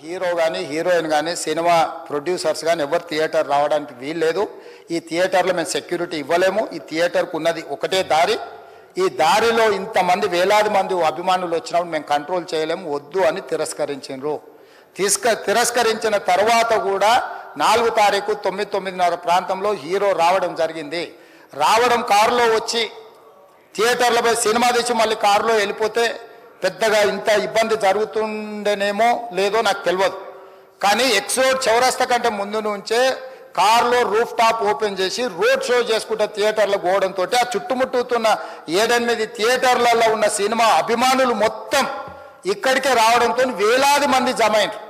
Hero కానీ heroine కానీ cinema producers కానీ ఎవరు థియేటర్ రావడానికి వీల్లేదు. ఈ థియేటర్లో మేము సెక్యూరిటీ ఇవ్వలేము. ఈ థియేటర్కు ఉన్నది ఒకటే దారి. ఈ దారిలో ఇంతమంది వేలాది మంది అభిమానులు వచ్చినప్పుడు మేము కంట్రోల్ చేయలేము, వద్దు అని తిరస్కరించారు. తిరస్కరించిన తర్వాత కూడా 4 తారీఖు 9:30 ప్రాంతంలో హీరో రావడం జరిగింది. రావడం కారులో వచ్చి థియేటర్లపై సినిమా తెచ్చి మళ్ళీ కారులో వెళ్ళిపోతే పెద్దగా ఇంత ఇబ్బంది జరుగుతుండేనేమో లేదో నాకు తెలియదు. కానీ ఎక్సోడ్ చౌరస్తా కంటే ముందు నుంచే కారులో రూఫ్ టాప్ ఓపెన్ చేసి రోడ్ షో చేసుకుంటే థియేటర్లకు పోవడంతో ఆ చుట్టుముట్టుతున్న 7-8 థియేటర్లలో ఉన్న సినిమా అభిమానులు మొత్తం ఇక్కడికే రావడంతో వేలాది మంది జమ అయినారు.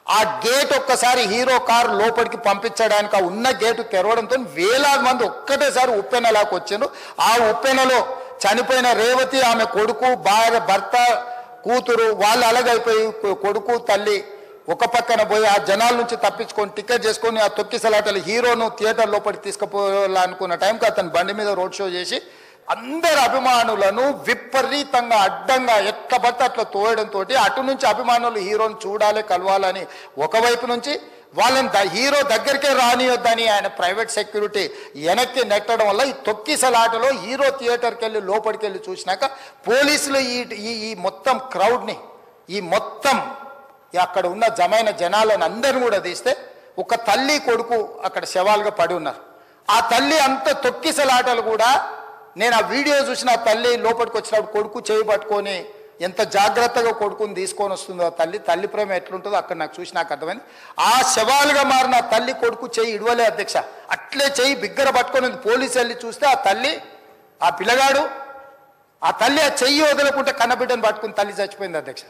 ఆ గేట్ ఒక్కసారి హీరో కారు లోపలికి పంపించడానికి ఆ ఉన్న గేటు తెరవడంతో వేలాది మంది ఒక్కటేసారి ఉప్పెనలాకి వచ్చారు. ఆ ఉప్పెనలో చనిపోయిన రేవతి, ఆమె కొడుకు, భార్య, భర్త, కూతురు వాళ్ళు అలాగైపోయి కొడుకు తల్లి ఒక పక్కన పోయి ఆ జనాల నుంచి తప్పించుకొని టికెట్ చేసుకొని ఆ తొక్కిసలాటలు హీరోను థియేటర్ లోపలికి తీసుకుపోవాలనుకున్న టైంకి అతను బండి మీద రోడ్ షో చేసి అందరు అభిమానులను విపరీతంగా అడ్డంగా ఎట్ల పడితే అట్లా తోయడంతో అటు నుంచి అభిమానులు హీరోని చూడాలి, కలవాలని ఒకవైపు నుంచి వాళ్ళని హీరో దగ్గరికే రానియొద్దని ఆయన ప్రైవేట్ సెక్యూరిటీ వెనక్కి నెట్టడం వల్ల ఈ తొక్కిసలాటలో హీరో థియేటర్కి వెళ్ళి లోపలికి వెళ్ళి చూసినాక పోలీసులు ఈ మొత్తం క్రౌడ్ని ఈ మొత్తం అక్కడ ఉన్న జమైన జనాలను అందరిని కూడా తీస్తే ఒక తల్లి కొడుకు అక్కడ శవాలుగా పడి ఉన్నారు. ఆ తల్లి అంత తొక్కిసలాటలు కూడా నేను ఆ వీడియో చూసిన ఆ తల్లి లోపలికి వచ్చినప్పుడు కొడుకు చేయి పట్టుకొని ఎంత జాగ్రత్తగా కొడుకుని తీసుకొని వస్తుందో తల్లి ప్రేమ ఎట్లుంటుందో అక్కడ నాకు చూసి నాకు అర్థమైంది. ఆ శవాలుగా మారిన తల్లి కొడుకు చేయి ఇడవలే అధ్యక్ష, అట్లే చేయి బిగ్గర పట్టుకొని పోలీసు వెళ్ళి చూస్తే ఆ తల్లి ఆ పిల్లగాడు ఆ తల్లి ఆ చెయ్యి వదలకుంటే కన్నబిడ్డను పట్టుకుని తల్లి చచ్చిపోయింది అధ్యక్ష.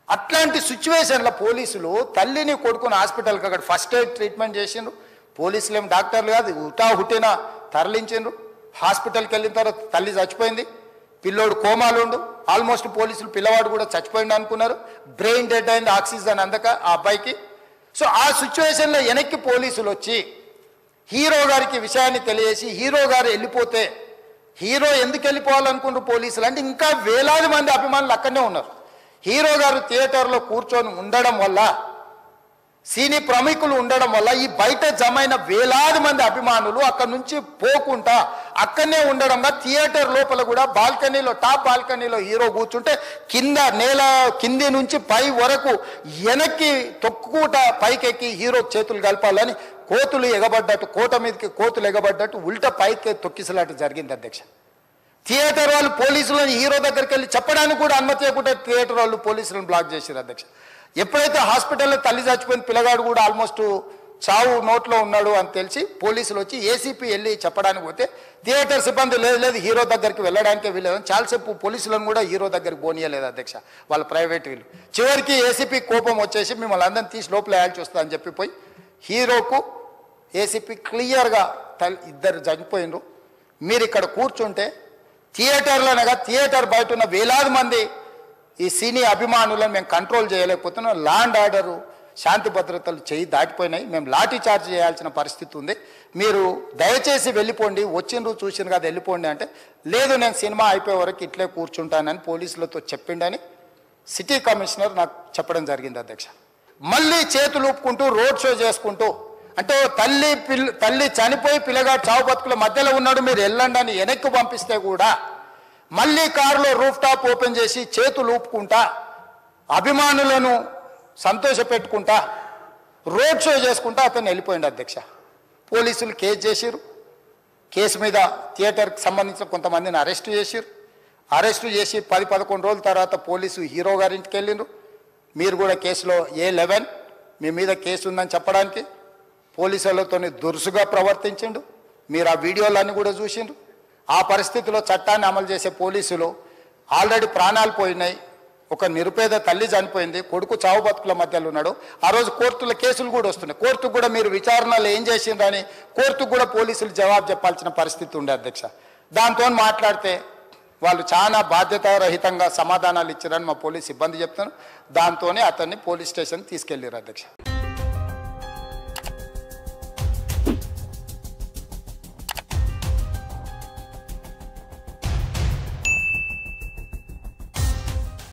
అట్లాంటి సిచ్యువేషన్లో పోలీసులు తల్లిని కొడుకుని హాస్పిటల్కి అక్కడ ఫస్ట్ ఎయిడ్ ట్రీట్మెంట్ చేసిండ్రు. పోలీసులు ఏం డాక్టర్లు కాదు, హుటాహుటిన తరలించిండ్రు. హాస్పిటల్కి వెళ్ళిన తర్వాత తల్లి చచ్చిపోయింది, పిల్లోడు కోమాలు ఉండు. ఆల్మోస్ట్ పోలీసులు పిల్లవాడు కూడా చచ్చిపోయింది అనుకున్నారు. బ్రెయిన్ డెడ్ అయింది, ఆక్సిజన్ అందక ఆ అబ్బాయికి. సో ఆ సిచ్యువేషన్లో వెనక్కి పోలీసులు వచ్చి హీరో గారికి విషయాన్ని తెలియజేసి హీరో గారు వెళ్ళిపోతే హీరో ఎందుకు వెళ్ళిపోవాలనుకున్నారు పోలీసులు అంటే ఇంకా వేలాది మంది అభిమానులు అక్కడనే ఉన్నారు. హీరో గారు థియేటర్లో కూర్చొని ఉండడం వల్ల, సినీ ప్రముఖులు ఉండడం వల్ల ఈ బయట జమైన వేలాది మంది అభిమానులు అక్కడ నుంచి పోకుండా అక్కడనే ఉండడం వల్ల థియేటర్ లోపల కూడా బాల్కనీలో టాప్ బాల్కనీలో హీరో కూర్చుంటే కింద నేల కింది నుంచి పై వరకు వెనక్కి తొక్కుట పైకెక్కి హీరో చేతులు కలపాలని కోతులు ఎగబడ్డట్టు, కోట మీదకి కోతులు ఎగబడ్డట్టు ఉల్టా పైకి తొక్కిసలాట జరిగింది అధ్యక్ష. థియేటర్ వాళ్ళు పోలీసులను హీరో దగ్గరికి వెళ్ళి చెప్పడానికి కూడా అనుమతి లేకుండా థియేటర్ వాళ్ళు పోలీసులను బ్లాక్ చేశారు అధ్యక్ష. ఎప్పుడైతే హాస్పిటల్లో తల్లి చచ్చిపోయిన పిల్లగాడు కూడా ఆల్మోస్ట్ చావు నోట్లో ఉన్నాడు అని తెలిసి పోలీసులు వచ్చి ఏసీపీ వెళ్ళి చెప్పడానికి పోతే థియేటర్ సిబ్బంది లేదు హీరో దగ్గరికి వెళ్ళడానికే వీళ్ళదని చాలాసేపు పోలీసులను కూడా హీరో దగ్గరికి పోనీయలేదు అధ్యక్ష, వాళ్ళ ప్రైవేట్ వీళ్ళు. చివరికి ఏసీపీ కోపం వచ్చేసి మిమ్మల్ని అందరిని తీసి లోపల వేయాల్సి వస్తుందని చెప్పిపోయి హీరోకు ఏసీపీ క్లియర్గా ఇద్దరు చనిపోయినరు, మీరు ఇక్కడ కూర్చుంటే థియేటర్లోనగా థియేటర్ బయట ఉన్న వేలాది మంది ఈ సినీ అభిమానులను మేము కంట్రోల్ చేయలేకపోతున్నాం, ల్యాండ్ ఆర్డరు శాంతి భద్రతలు చేయి దాటిపోయినాయి, మేము లాఠీ చార్జ్ చేయాల్సిన పరిస్థితి ఉంది, మీరు దయచేసి వెళ్ళిపోండి, వచ్చిండ్రు చూసిన కదా వెళ్ళిపోండి అంటే లేదు నేను సినిమా అయిపోయే వరకు ఇట్లే కూర్చుంటానని పోలీసులతో చెప్పిండని సిటీ కమిషనర్ నాకు చెప్పడం జరిగింది అధ్యక్ష. మళ్ళీ చేతులు ఊపుకుంటూ రోడ్ షో చేసుకుంటూ అంటే తల్లి చనిపోయి పిల్లగాడు చావు బతుకుల మధ్యలో ఉన్నాడు మీరు వెళ్ళండి అని వెనక్కి పంపిస్తే కూడా మళ్ళీ కారులో రూఫ్ టాప్ ఓపెన్ చేసి చేతులు ఊపుకుంటా అభిమానులను సంతోష పెట్టుకుంటా రోడ్ షో చేసుకుంటా అతను వెళ్ళిపోయింది అధ్యక్ష. పోలీసులు కేసు చేసిరు, కేసు మీద థియేటర్కి సంబంధించిన కొంతమందిని అరెస్టు చేసిరు. అరెస్టు చేసి 10-11 రోజుల తర్వాత పోలీసు హీరో గారింటికి వెళ్ళిండ్రు. మీరు కూడా కేసులో A11 మీ మీద కేసు ఉందని చెప్పడానికి పోలీసులతో దురుసుగా ప్రవర్తించిండు. మీరు ఆ వీడియోలన్నీ కూడా చూసిండ్రు. ఆ పరిస్థితిలో చట్టాన్ని అమలు చేసే పోలీసులు ఆల్రెడీ ప్రాణాలు పోయినాయి, ఒక నిరుపేద తల్లి చనిపోయింది, కొడుకు చావు బతుకుల మధ్యలో ఉన్నాడు. ఆ రోజు కోర్టుల కేసులు కూడా వస్తున్నాయి. కోర్టుకు కూడా మీరు విచారణలు ఏం చేసిండ్రని కోర్టుకు కూడా పోలీసులు జవాబు చెప్పాల్సిన పరిస్థితి ఉండే అధ్యక్ష. దాంతో మాట్లాడితే వాళ్ళు చాలా బాధ్యతారహితంగా సమాధానాలు ఇచ్చారని మా పోలీస్ సిబ్బంది చెప్తున్నారు. దాంతోనే అతన్ని పోలీస్ స్టేషన్ తీసుకెళ్ళారు అధ్యక్ష.